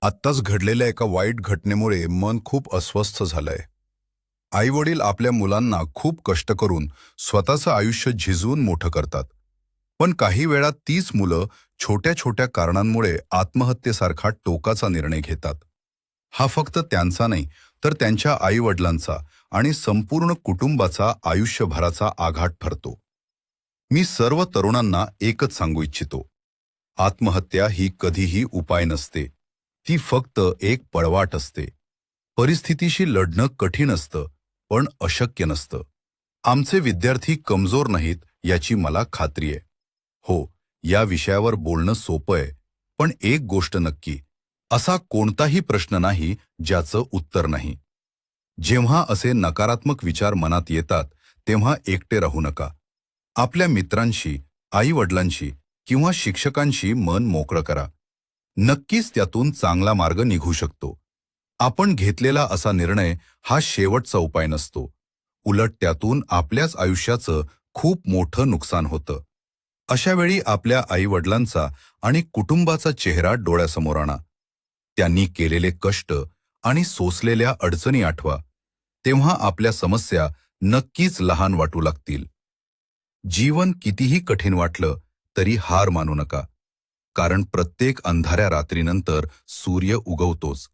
आत्ताच घडलेल्या एका वाईट घटनेमुळे मन खूप अस्वस्थ झालंय. आईवडील आपल्या मुलांना खूप कष्ट करून स्वतःचं आयुष्य झिजवून मोठं करतात. पण काही वेळा तीच मुलं छोट्या छोट्या कारणांमुळे आत्महत्येसारखा टोकाचा निर्णय घेतात. हा फक्त त्यांचा नाही, तर त्यांच्या आईवडिलांचा आणि संपूर्ण कुटुंबाचा आयुष्यभराचा आघात ठरतो. मी सर्व तरुणांना एकच सांगू इच्छितो. आत्महत्या ही कधीही उपाय नसते. ती फक्त एक पळवाट असते. परिस्थितीशी लढणं कठीण असतं, पण अशक्य नसतं. आमचे विद्यार्थी कमजोर नाहीत याची मला खात्री आहे. हो, या विषयावर बोलणं सोपं आहे, पण एक गोष्ट नक्की, असा कोणताही प्रश्न नाही ज्याचं उत्तर नाही. जेव्हा असे नकारात्मक विचार मनात येतात, तेव्हा एकटे राहू नका. आपल्या मित्रांशी, आई-वडिलांशी किंवा शिक्षकांशी मन मोकळं करा. नक्कीच त्यातून चांगला मार्ग निघू शकतो. आपण घेतलेला असा निर्णय हा शेवटचा उपाय नसतो. उलट त्यातून आपल्याच आयुष्याचं खूप मोठं नुकसान होतं. अशा वेळी आपल्या आई-वडिलांचा आणि कुटुंबाचा चेहरा डोळ्यासमोर आणा. त्यांनी केलेले कष्ट आणि सोसलेल्या अडचणी आठवा. तेव्हा आपल्या समस्या नक्कीच लहान वाटू लागतील. जीवन कितीही कठीण वाटलं तरी हार मानू नका. कारण प्रत्येक अंधाऱ्या रात्रीनंतर सूर्य उगवतोच.